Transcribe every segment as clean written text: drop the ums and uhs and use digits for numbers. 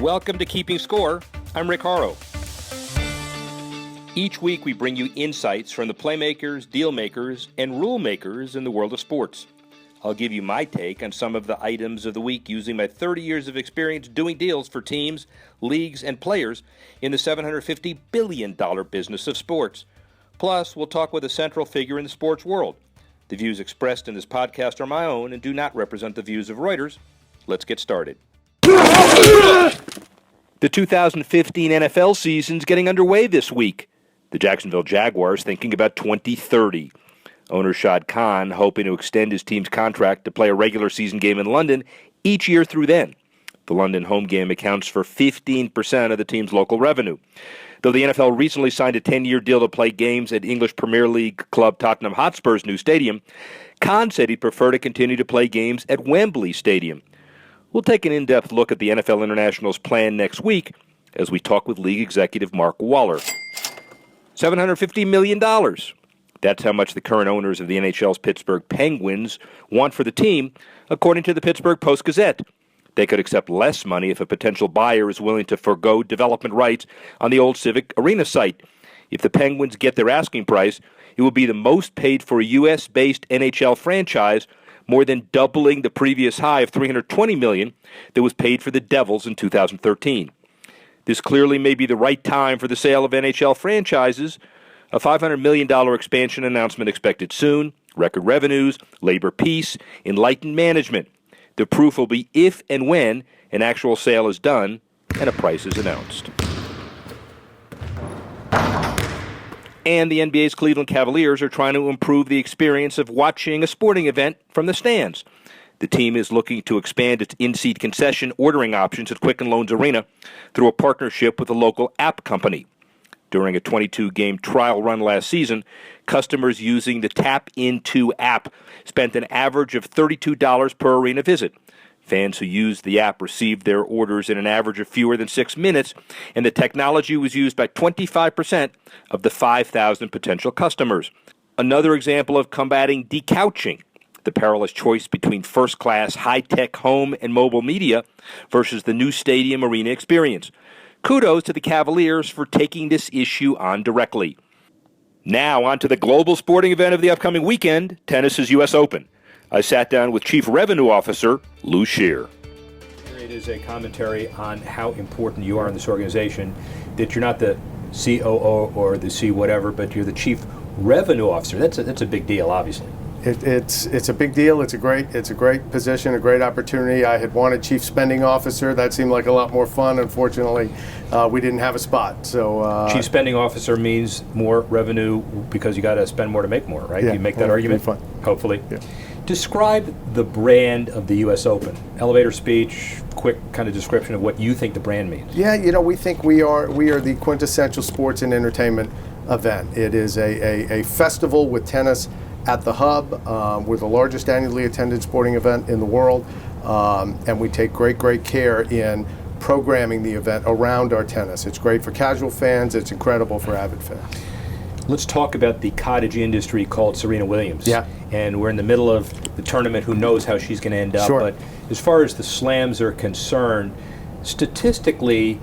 Welcome to Keeping Score. I'm Rick Horrow. Each week we bring you insights from the playmakers, deal makers, and rule makers in the world of sports. I'll give you my take on some of the items of the week using my 30 years of experience doing deals for teams, leagues, and players in the $750 billion business of sports. Plus, we'll talk with a central figure in the sports world. The views expressed in this podcast are my own and do not represent the views of Reuters. Let's get started. The 2015 NFL season's getting underway this week. The Jacksonville Jaguars thinking about 2030. Owner Shad Khan hoping to extend his team's contract to play a regular season game in London each year through then. The London home game accounts for 15% of the team's local revenue. Though the NFL recently signed a 10-year deal to play games at English Premier League club Tottenham Hotspur's new stadium, Khan said he'd prefer to continue to play games at Wembley Stadium. We'll take an in-depth look at the NFL International's plan next week as we talk with league executive Mark Waller. $750 million. That's how much the current owners of the NHL's Pittsburgh Penguins want for the team, according to the Pittsburgh Post-Gazette. They could accept less money if a potential buyer is willing to forgo development rights on the old Civic Arena site. If the Penguins get their asking price, it will be the most paid for a U.S.-based NHL franchise, more than doubling the previous high of $320 million that was paid for the Devils in 2013. This clearly may be the right time for the sale of NHL franchises. A $500 million expansion announcement expected soon, record revenues, labor peace, enlightened management. The proof will be if and when an actual sale is done and a price is announced. And the NBA's Cleveland Cavaliers are trying to improve the experience of watching a sporting event from the stands. The team is looking to expand its in-seat concession ordering options at Quicken Loans Arena through a partnership with a local app company. During a 22-game trial run last season, customers using the Tap Into app spent an average of $32 per arena visit. Fans who used the app received their orders in an average of fewer than 6 minutes, and the technology was used by 25% of the 5,000 potential customers. Another example of combating decouching, the perilous choice between first-class, high-tech home and mobile media versus the new stadium arena experience. Kudos to the Cavaliers for taking this issue on directly. Now on to the global sporting event of the upcoming weekend, tennis's U.S. Open. I sat down with Chief Revenue Officer Lou Scheer. It is a commentary on how important you are in this organization, that you're not the COO or the C whatever, but you're the Chief Revenue Officer. That's a big deal, obviously. It's a big deal. It's a great position, a great opportunity. I had wanted Chief Spending Officer. That seemed like a lot more fun. Unfortunately, we didn't have a spot. So Chief Spending Officer means more revenue because you got to spend more to make more, right? Yeah, you make that argument. Fun. Hopefully. Yeah. Describe the brand of the U.S. Open. Elevator speech, quick kind of description of what you think the brand means. Yeah, we think we are the quintessential sports and entertainment event. It is a festival with tennis at the hub. We're the largest annually attended sporting event in the world, and we take great care in programming the event around our tennis. It's great for casual fans. It's incredible for avid fans. Let's talk about the cottage industry called Serena Williams. Yeah. And we're in the middle of the tournament. Who knows how she's going to end up? Sure. But as far as the slams are concerned, statistically,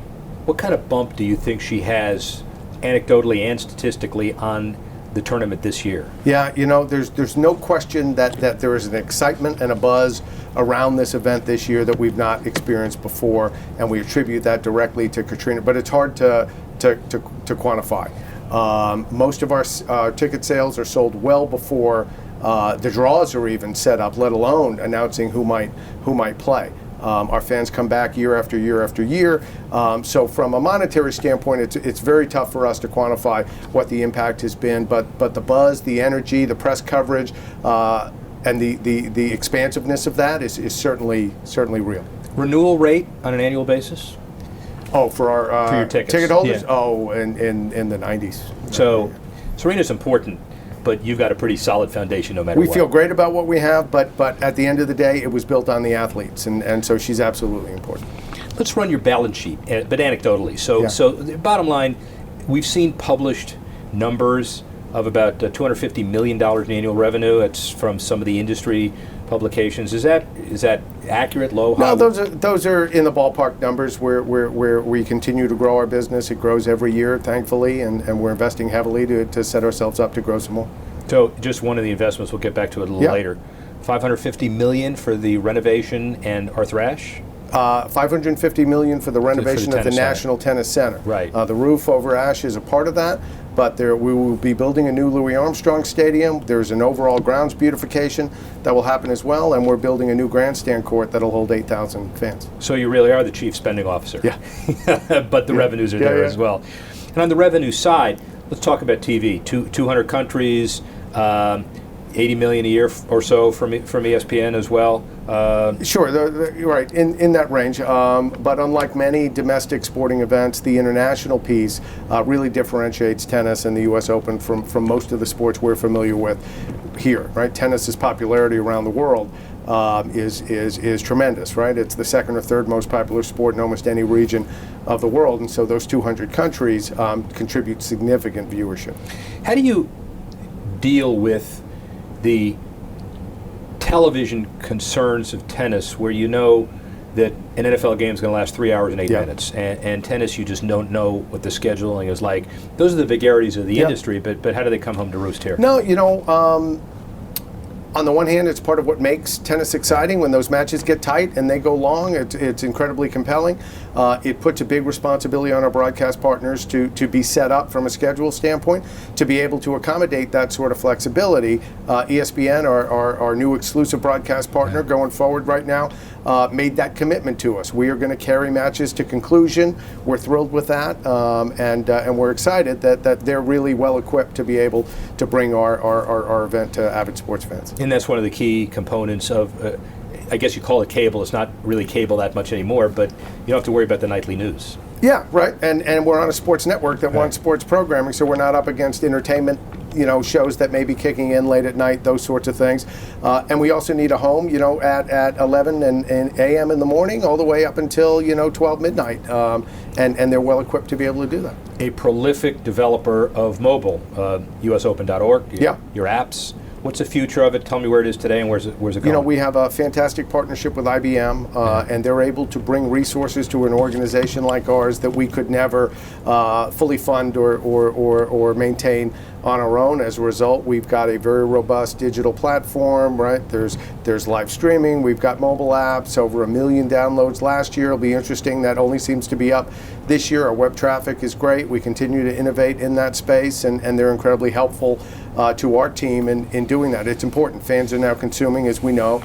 what kind of bump do you think she has, anecdotally and statistically, on the tournament this year? Yeah, there's no question that there is an excitement and a buzz around this event this year that we've not experienced before, and we attribute that directly to Katrina. But it's hard to quantify. Most of our ticket sales are sold well before the draws are even set up, let alone announcing who might play. Our fans come back year after year after year. So from a monetary standpoint, it's very tough for us to quantify what the impact has been. But the buzz, the energy, the press coverage, and the expansiveness of that is certainly real. Renewal rate on an annual basis? Oh, for your tickets. Ticket holders? Yeah. Oh, in the 90s. So Serena's important, but you've got a pretty solid foundation no matter what. We what. feel great about what we have, but at the end of the day, it was built on the athletes, and so she's absolutely important. Let's run your balance sheet, but anecdotally. So the bottom line, we've seen published numbers of about $250 million in annual revenue. It's from some of the industry publications. Is that accurate? Low? No, high? those are in the ballpark numbers where we continue to grow our business. It grows every year, thankfully, and we're investing heavily to set ourselves up to grow some more. So just one of the investments, we'll get back to it a little later. $550 million for the renovation and Arthur Ashe? $550 million for the renovation of the National Tennis Center. Right. The roof over Ashe is a part of that, but we will be building a new Louis Armstrong Stadium. There's an overall grounds beautification that will happen as well, and we're building a new grandstand court that'll hold 8,000 fans. So you really are the chief spending officer. Yeah. But the revenues are there as well. And on the revenue side, let's talk about TV. 200 countries, $80 million a year or so from ESPN as well. Sure, right, in that range. But unlike many domestic sporting events, the international piece really differentiates tennis and the U.S. Open from most of the sports we're familiar with here. Right, tennis's popularity around the world is tremendous. Right, it's the second or third most popular sport in almost any region of the world, and so those 200 countries contribute significant viewership. How do you deal with the television concerns of tennis, where you know that an NFL game is going to last 3 hours and 8 minutes, and tennis, you just don't know what the scheduling is like? Those are the vagaries of the industry, but how do they come home to roost here? No, on the one hand, it's part of what makes tennis exciting. When those matches get tight and they go long, it's incredibly compelling. It puts a big responsibility on our broadcast partners to be set up from a schedule standpoint, to be able to accommodate that sort of flexibility. ESPN, our new exclusive broadcast partner going forward right now, made that commitment to us. We are going to carry matches to conclusion. We're thrilled with that, and we're excited that they're really well equipped to be able to bring our event to avid sports fans. And that's one of the key components of, I guess you call it cable. It's not really cable that much anymore, but you don't have to worry about the nightly news. Yeah, right. And we're on a sports network that wants sports programming, so we're not up against entertainment, shows that may be kicking in late at night, those sorts of things. And we also need a home, at 11 and a.m. in the morning, all the way up until, 12 midnight. And they're well equipped to be able to do that. A prolific developer of mobile, usopen.org, your apps. What's the future of it? Tell me where it is today and where's it going? We have a fantastic partnership with IBM, and they're able to bring resources to an organization like ours that we could never fully fund or maintain on our own. As a result, we've got a very robust digital platform, right? There's live streaming, we've got mobile apps, over 1 million downloads last year. It'll be interesting, that only seems to be up this year. Our web traffic is great. We continue to innovate in that space, and they're incredibly helpful to our team in doing that. It's important. Fans are now consuming, as we know,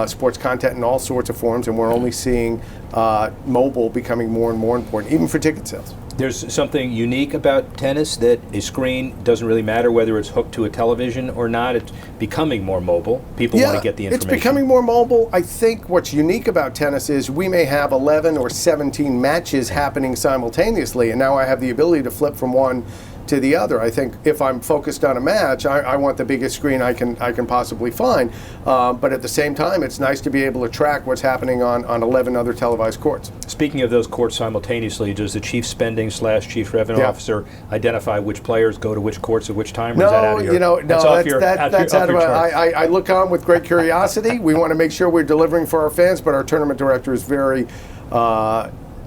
sports content in all sorts of forms, and we're only seeing mobile becoming more and more important, even for ticket sales. There's something unique about tennis, that a screen doesn't really matter whether it's hooked to a television or not. It's becoming more mobile. People want to get the information. It's becoming more mobile. I think what's unique about tennis is we may have 11 or 17 matches happening simultaneously, and now I have the ability to flip from one to the other. I think if I'm focused on a match, I want the biggest screen I can possibly find. But at the same time, it's nice to be able to track what's happening on 11 other televised courts. Speaking of those courts simultaneously, does the chief spending / chief revenue officer identify which players go to which courts at which time? Or is that out of your, that's out of I look on with great curiosity. We want to make sure we're delivering for our fans, but our tournament director is very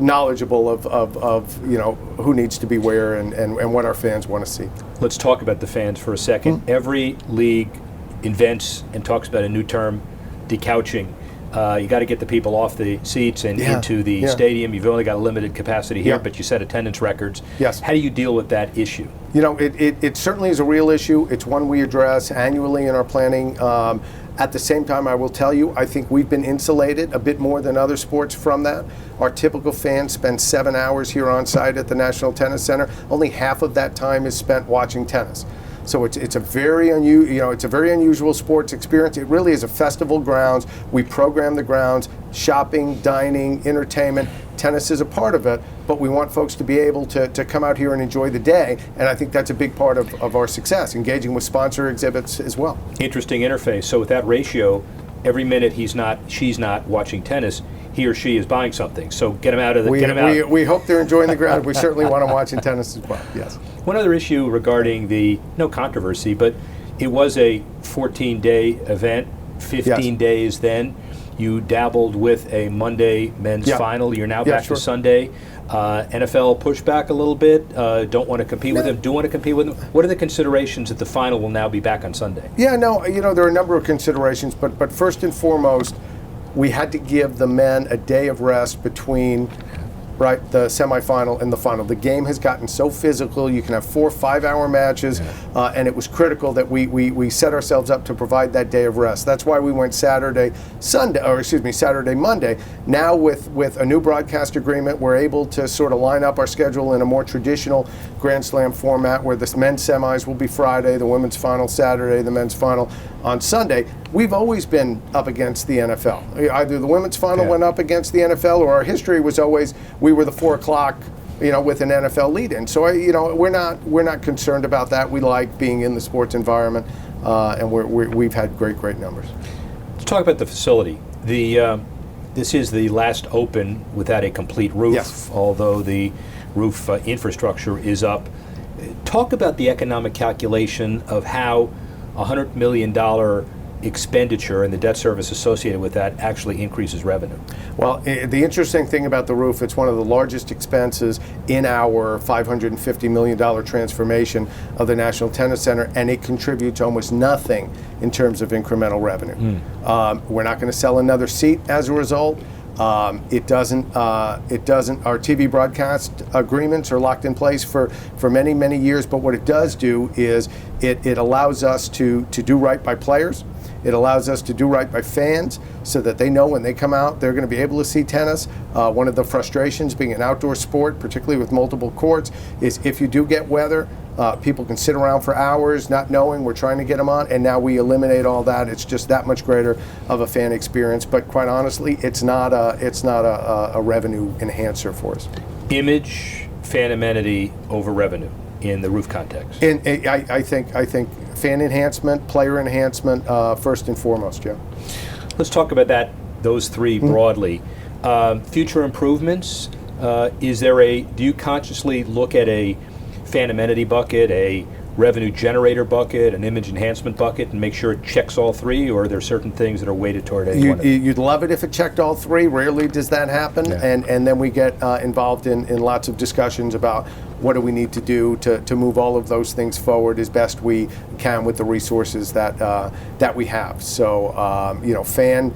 knowledgeable of who needs to be where and what our fans want to see. Let's talk about the fans for a second. Every league invents and talks about a new term, decouching. You got to get the people off the seats and into the stadium. You've only got a limited capacity here, but you set attendance records. Yes. How do you deal with that issue? It certainly is a real issue. It's one we address annually in our planning. At the same time, I will tell you, I think we've been insulated a bit more than other sports from that. Our typical fan spends 7 hours here on site at the National Tennis Center. Only half of that time is spent watching tennis. So it's a very unusual sports experience. It really is a festival grounds. We program the grounds, shopping, dining, entertainment. Tennis is a part of it, but we want folks to be able to come out here and enjoy the day, and I think that's a big part of our success, engaging with sponsor exhibits as well. Interesting interface. So with that ratio, every minute she's not watching tennis, he or she is buying something. So get them out of the. We hope they're enjoying the ground. We certainly want them watching tennis as well. Yes. One other issue regarding no controversy, but it was a 14-day event. 15 Yes. days then. You dabbled with a Monday men's final. You're now back sure. to Sunday. NFL pushback a little bit. Don't want to compete with them. Do want to compete with them. What are the considerations that the final will now be back on Sunday? Yeah, no, there are a number of considerations, but first and foremost, we had to give the men a day of rest between the semifinal and the final. The game has gotten so physical. You can have 4 5-hour matches, and it was critical that we set ourselves up to provide that day of rest. That's why we went Saturday, Monday. Now with a new broadcast agreement, we're able to sort of line up our schedule in a more traditional Grand Slam format where the men's semis will be Friday, the women's final Saturday, the men's final on Sunday. We've always been up against the NFL. Either the women's final went up against the NFL, or our history was always we were the 4 o'clock, with an NFL lead-in. So we're not concerned about that. We like being in the sports environment, and we've had great numbers. Let's talk about the facility. This is the last Open without a complete roof, although the roof infrastructure is up. Talk about the economic calculation of how $100 million expenditure and the debt service associated with that actually increases revenue. Well, the interesting thing about the roof, it's one of the largest expenses in our $550 million transformation of the National Tennis Center, and it contributes almost nothing in terms of incremental revenue. We're not going to sell another seat as a result. It doesn't. Our TV broadcast agreements are locked in place for many years. But what it does do is it allows us to do right by players. It allows us to do right by fans so that they know when they come out they're going to be able to see tennis. One of the frustrations being an outdoor sport, particularly with multiple courts, is if you do get weather, people can sit around for hours not knowing we're trying to get them on, and now we eliminate all that. It's just that much greater of a fan experience. But quite honestly, it's not a revenue enhancer for us. Image, fan amenity over revenue in the roof context. And I think fan enhancement, player enhancement, first and foremost, Joe. Let's talk about those three broadly. Future improvements. Do you consciously look at a fan amenity bucket, a revenue generator bucket, an image enhancement bucket, and make sure it checks all three, or are there certain things that are weighted toward any one of them? You'd love it if it checked all three. Rarely does that happen, and then we get involved in lots of discussions about what do we need to do to move all of those things forward as best we can with the resources that we have. So fan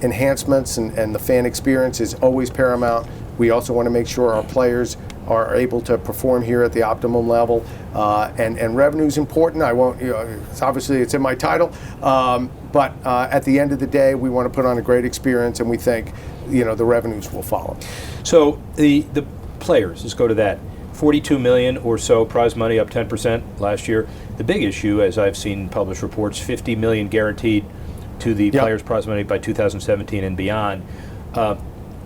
enhancements and the fan experience is always paramount. We also want to make sure our players are able to perform here at the optimum level, and revenue is important. I won't, obviously it's in my title, but at the end of the day, we want to put on a great experience, and we think, the revenues will follow. So the players, let's go to that. $42 million or so prize money, up 10% last year. The big issue, as I've seen published reports, $50 million guaranteed to the players' prize money by 2017 and beyond. Well,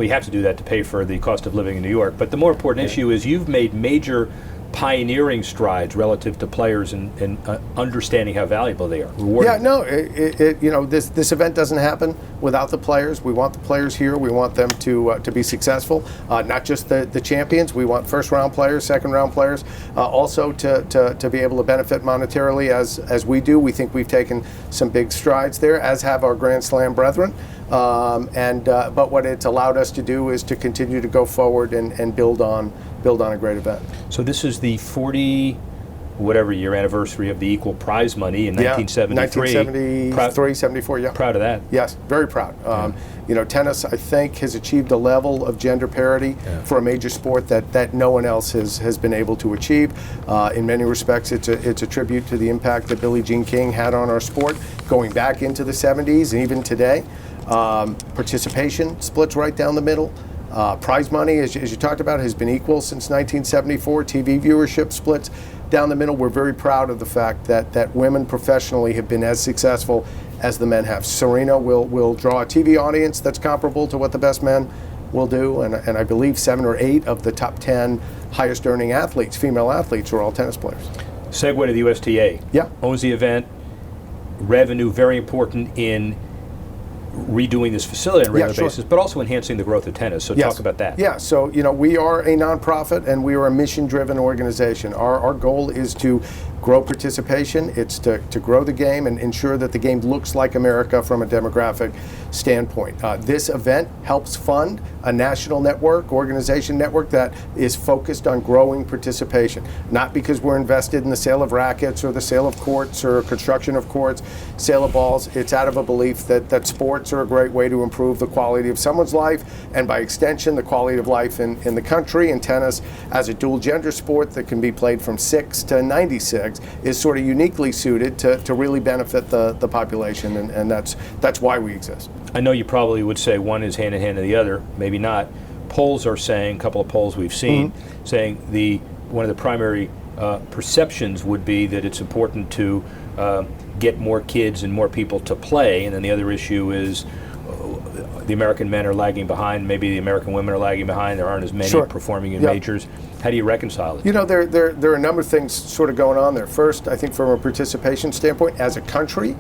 you have to do that to pay for the cost of living in New York. But the more important issue is you've made major pioneering strides relative to players and understanding how valuable they are. Rewarding. This event doesn't happen without the players. We want the players here. We want them to be successful. Not just the champions. We want first-round players, second-round players, also to be able to benefit monetarily as we do. We think we've taken some big strides there, as have our Grand Slam brethren. But what it's allowed us to do is to continue to go forward and build on a great event. So this is the 40-whatever-year anniversary of the equal prize money in 1973. 1973, 74, yeah. Proud of that. Yes, very proud. Tennis, I think, has achieved a level of gender parity for a major sport that no one else has been able to achieve. In many respects, it's a tribute to the impact that Billie Jean King had on our sport, going back into the 70s and even today. Participation splits right down the middle. Prize money, as you talked about, has been equal since 1974. TV viewership splits down the middle. We're very proud of the fact that women professionally have been as successful as the men have. Serena will draw a TV audience that's comparable to what the best men will do, and I believe 7 or 8 of the top 10 highest earning athletes, female athletes, are all tennis players. Segue to the USTA. Yeah. Owns the event. Revenue, very important in redoing this facility on a regular sure. basis, but also enhancing the growth of tennis. So talk about that. Yeah, so we are a nonprofit and we are a mission-driven organization. Our goal is to grow participation. It's to grow the game and ensure that the game looks like America from a demographic standpoint. This event helps fund a national organization network that is focused on growing participation, not because we're invested in the sale of rackets or the sale of courts or construction of courts, sale of balls. It's out of a belief that sports are a great way to improve the quality of someone's life and by extension the quality of life in the country. And tennis, as a dual gender sport that can be played from 6 to 96, is sort of uniquely suited to really benefit the population, and that's why we exist. I know you probably would say one is hand in hand to the other, maybe not. Polls are saying, a couple of polls we've seen, saying one of the primary perceptions would be that it's important to get more kids and more people to play, and then the other issue is the American men are lagging behind, maybe the American women are lagging behind, there aren't as many performing in majors. How do you reconcile it? There are a number of things sort of going on there. First, I think from a participation standpoint, as a country,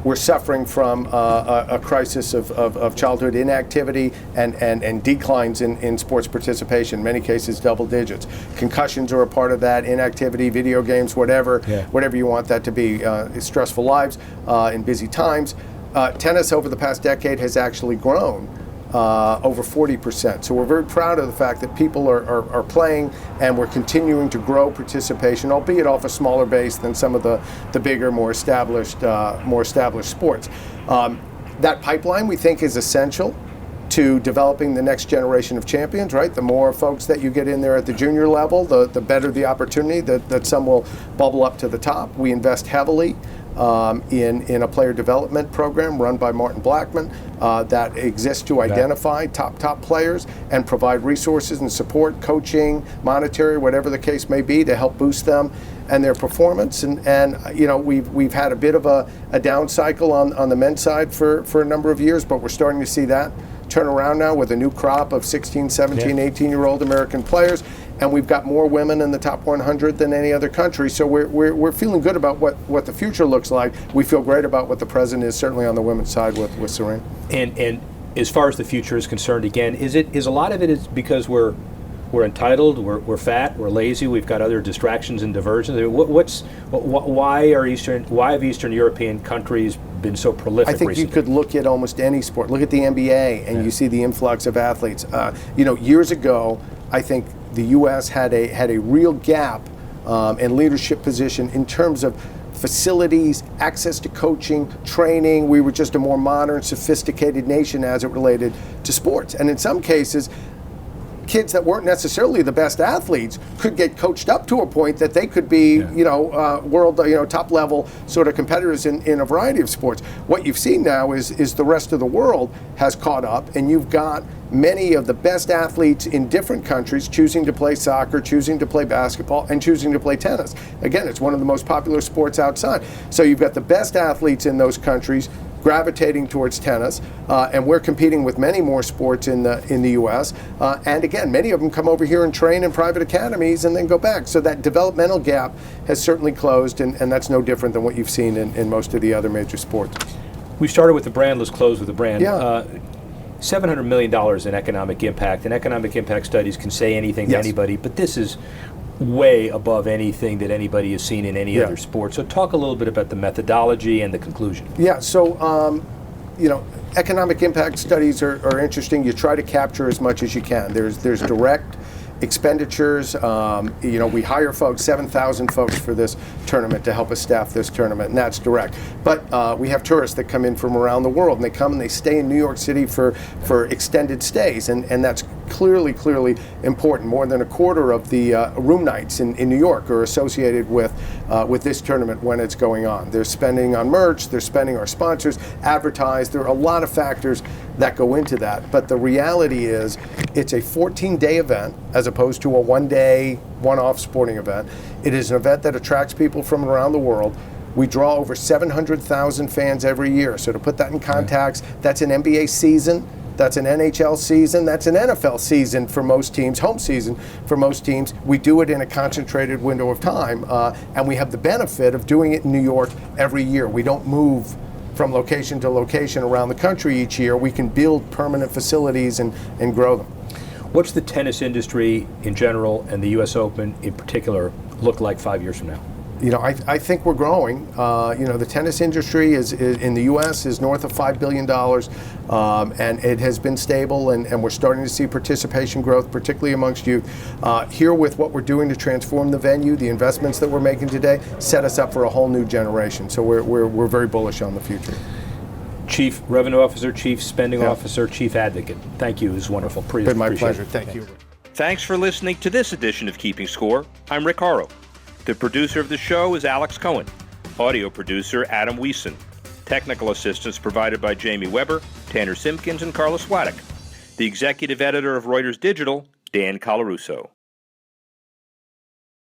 we're suffering from a crisis of childhood inactivity and declines in sports participation, in many cases double digits. Concussions are a part of that, inactivity, video games, whatever you want that to be, stressful lives in busy times. Tennis over the past decade has actually grown over 40%. So we're very proud of the fact that people are playing, and we're continuing to grow participation, albeit off a smaller base than some of the bigger, more established sports. That pipeline, we think, is essential to developing the next generation of champions, right? The more folks that you get in there at the junior level, the better the opportunity that some will bubble up to the top. We invest heavily in a player development program run by Martin Blackman that exists to identify top players and provide resources and support, coaching, monetary, whatever the case may be, to help boost them and their performance. And we've had a bit of a down cycle on the men's side for a number of years, but we're starting to see that turn around now with a new crop of 16, 17, 18-year-old American players. And we've got more women in the top 100 than any other country. So we're feeling good about what the future looks like. We feel great about what the present is, certainly on the women's side with Serena. And as far as the future is concerned, again, is a lot of it is because we're entitled, we're fat, we're lazy, we've got other distractions and diversions. I mean, why have Eastern European countries been so prolific I think recently? You could look at almost any sport. Look at the NBA, and you see the influx of athletes. Years ago, I think the U.S. had a real gap in leadership position in terms of facilities, access to coaching, training. We were just a more modern, sophisticated nation as it related to sports. And in some cases, kids that weren't necessarily the best athletes could get coached up to a point that they could be, world, top level sort of competitors in a variety of sports. What you've seen now is the rest of the world has caught up, and you've got many of the best athletes in different countries choosing to play soccer, choosing to play basketball, and choosing to play tennis. Again, it's one of the most popular sports outside. So you've got the best athletes in those countries gravitating towards tennis, and we're competing with many more sports in the U.S. And again, many of them come over here and train in private academies and then go back. So that developmental gap has certainly closed, and that's no different than what you've seen in most of the other major sports. We started with the brand. Let's close with the brand. Yeah. $700 million in economic impact, and economic impact studies can say anything to anybody, but this is way above anything that anybody has seen in any other sport. So talk a little bit about the methodology and the conclusion. Yeah, so economic impact studies are interesting. You try to capture as much as you can. There's direct expenditures. We hire folks, 7,000 folks for this tournament to help us staff this tournament, and that's direct. But we have tourists that come in from around the world, and they come and they stay in New York City for extended stays, and that's clearly important. More than a quarter of the room nights in New York are associated with this tournament when it's going on. They're spending on merch, they're spending our sponsors, advertise. There are a lot of factors that go into that. But the reality is it's a 14-day event as opposed to a one-day, one-off sporting event. It is an event that attracts people from around the world. We draw over 700,000 fans every year. So to put that in context, that's an NBA season, that's an NHL season, that's an NFL season for most teams, home season for most teams. We do it in a concentrated window of time, and we have the benefit of doing it in New York every year. We don't move from location to location around the country each year, we can build permanent facilities and grow them. What's the tennis industry in general and the U.S. Open in particular look like 5 years from now? I think we're growing. The tennis industry is in the U.S. is north of $5 billion, and it has been stable, and we're starting to see participation growth, particularly amongst youth. Here with what we're doing to transform the venue, the investments that we're making today set us up for a whole new generation. So we're very bullish on the future. Chief Revenue Officer, Chief Spending Officer, Chief Advocate. Thank you. It was wonderful. It's been my pleasure. Thank you. Thanks for listening to this edition of Keeping Score. I'm Rick Horrow. The producer of the show is Alex Cohen. Audio producer Adam Wiesen. Technical assistance provided by Jamie Weber, Tanner Simpkins, and Carlos Swadek. The executive editor of Reuters Digital, Dan Colarusso.